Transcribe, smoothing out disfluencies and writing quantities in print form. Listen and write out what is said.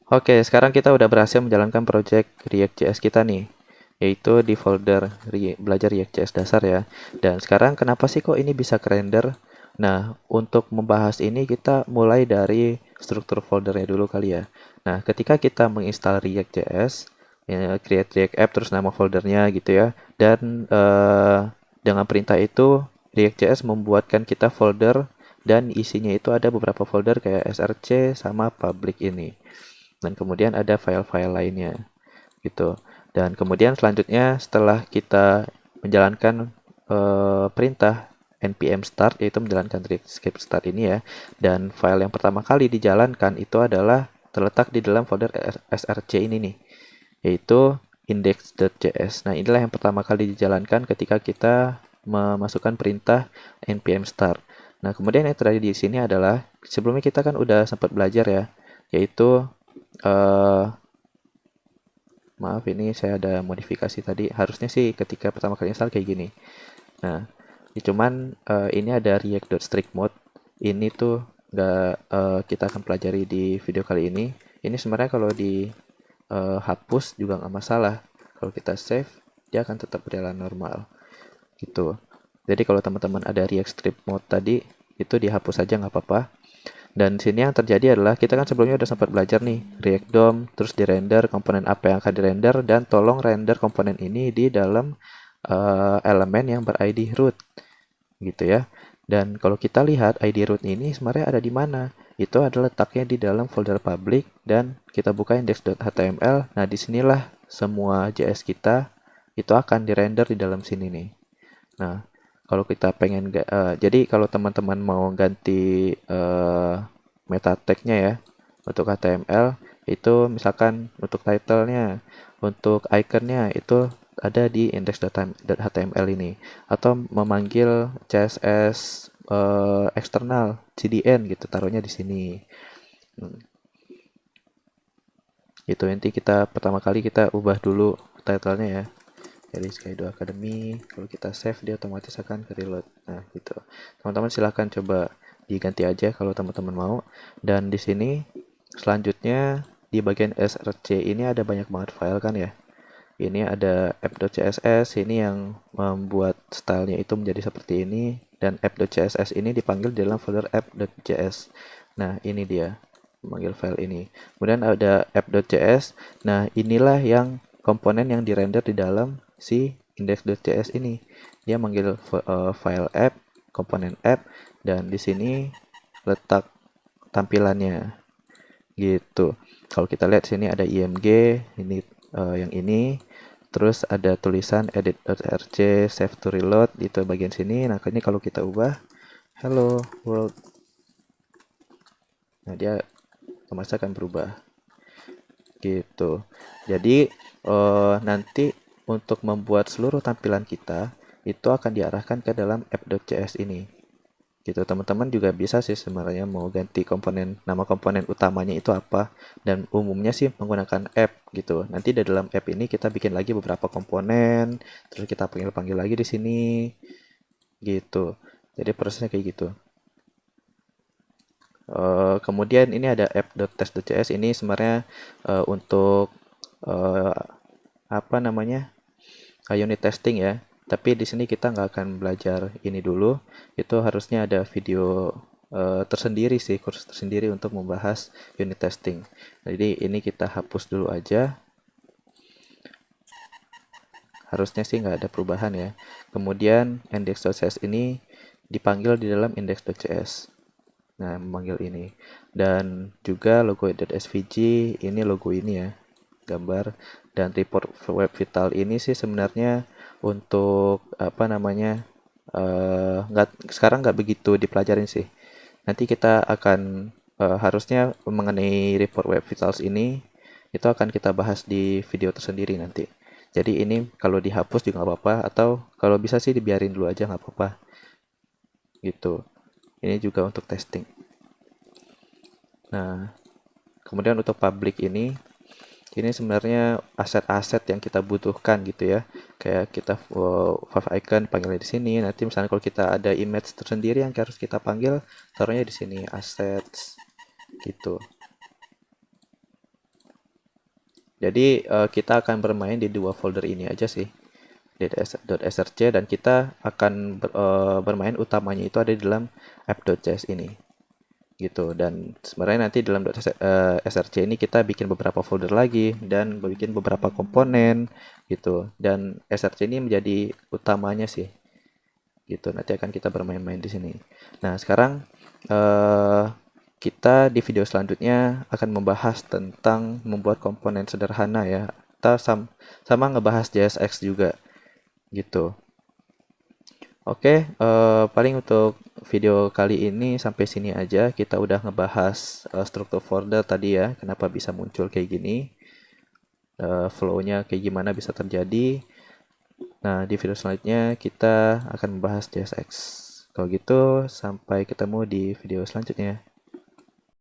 Oke, sekarang kita udah berhasil menjalankan project React.js kita nih, yaitu di folder belajar React.js dasar ya. Dan sekarang kenapa sih kok ini bisa kerender? Nah, untuk membahas ini kita mulai dari struktur foldernya dulu kali ya. Nah, ketika kita menginstal React.js, ya, create React App terus nama foldernya gitu ya. Dan dengan perintah itu React.js membuatkan kita folder dan isinya itu ada beberapa folder kayak src sama public ini dan kemudian ada file-file lainnya gitu. Dan kemudian selanjutnya setelah kita menjalankan perintah npm start yaitu menjalankan script start ini ya, dan file yang pertama kali dijalankan itu adalah terletak di dalam folder src ini nih, yaitu index.js. Nah, inilah yang pertama kali dijalankan ketika kita memasukkan perintah npm start. Nah, kemudian yang terjadi di sini adalah sebelumnya kita kan udah sempat belajar ya, yaitu eh maaf ini saya ada modifikasi tadi. Harusnya sih ketika pertama kali install kayak gini. Nah, cuman ini ada React.strict mode. Ini tuh nggak kita akan pelajari di video kali ini. Ini sebenarnya kalau di hapus juga nggak masalah. Kalau kita save, dia akan tetap berjalan normal gitu. Jadi kalau teman-teman ada React strict mode tadi, itu dihapus aja nggak apa-apa. Dan sini yang terjadi adalah kita kan sebelumnya udah sempat belajar nih React DOM, terus di render komponen apa yang akan di render dan tolong render komponen ini di dalam elemen yang ber-ID root gitu ya. Dan kalau kita lihat ID root ini sebenarnya ada di mana? Itu adalah letaknya di dalam folder public dan kita buka index.html. Nah, disinilah semua JS kita itu akan di render di dalam sini nih. Nah, kalau kita pengen jadi kalau teman-teman mau ganti meta tag-nya ya untuk HTML itu misalkan untuk title-nya, untuk icon-nya itu ada di index.html ini atau memanggil CSS eksternal CDN gitu taruhnya di sini. Hmm, Itu nanti kita pertama kali kita ubah dulu title-nya ya. Jadi Sky2 Academy, kalau kita save dia otomatis akan ke reload. Nah, gitu. Teman-teman silahkan coba diganti aja kalau teman-teman mau. Dan di sini selanjutnya di bagian src ini ada banyak banget file kan ya. Ini ada app.css ini yang membuat stylenya itu menjadi seperti ini dan app.css ini dipanggil di dalam folder app.js. Nah, ini dia memanggil file ini. Kemudian ada app.js. Nah, inilah yang komponen yang dirender di dalam si index.js ini. Dia manggil file app, komponen app, dan di sini letak tampilannya gitu. Kalau kita lihat sini ada img, ini yang ini, terus ada tulisan edit.rc, save to reload, itu bagian sini. Nah, ini kalau kita ubah, hello world, nah dia otomatis akan berubah gitu. Jadi nanti untuk membuat seluruh tampilan kita itu akan diarahkan ke dalam app.js ini gitu. Teman-teman juga bisa sih sebenarnya mau ganti komponen, nama komponen utamanya itu apa, dan umumnya sih menggunakan app gitu. Nanti di dalam app ini kita bikin lagi beberapa komponen, terus kita panggil-panggil lagi di sini gitu. Jadi prosesnya kayak gitu. Kemudian ini ada app.test.js, ini sebenarnya untuk eh, apa namanya, unit testing ya. Tapi di sini kita nggak akan belajar ini dulu. Itu harusnya ada video tersendiri sih, kursus tersendiri untuk membahas unit testing. Jadi ini kita hapus dulu aja. Harusnya sih nggak ada perubahan ya. Kemudian index.js ini dipanggil di dalam index.js. Nah, memanggil ini. Dan juga logo.svg, ini logo ini ya, gambar. Dan report web vital ini sih sebenarnya untuk apa namanya, nggak sekarang nggak begitu dipelajarin sih. Nanti kita akan harusnya mengenai report web vitals ini itu akan kita bahas di video tersendiri nanti. Jadi ini kalau dihapus juga nggak apa-apa atau kalau bisa sih dibiarin dulu aja nggak apa-apa gitu. Ini juga untuk testing. Nah, kemudian untuk public ini sebenarnya aset-aset yang kita butuhkan gitu ya. Kayak kita five icon panggilnya di sini. Nanti misalnya kalau kita ada image tersendiri yang harus kita panggil, taruhnya di sini assets gitu. Jadi kita akan bermain di dua folder ini aja sih, .src, dan kita akan bermain utamanya itu ada di dalam app.js ini gitu. Dan sebenarnya nanti dalam .src ini kita bikin beberapa folder lagi dan bikin beberapa komponen gitu. Dan src ini menjadi utamanya sih gitu. Nanti akan kita bermain-main di sini. Nah, sekarang eh, kita di video selanjutnya akan membahas tentang membuat komponen sederhana ya. Kita sama ngebahas JSX juga gitu. Oke, paling untuk video kali ini sampai sini aja. Kita udah ngebahas struktur folder tadi ya, kenapa bisa muncul kayak gini, flow-nya kayak gimana bisa terjadi. Nah, di video selanjutnya kita akan membahas JSX. Kalau gitu, sampai ketemu di video selanjutnya.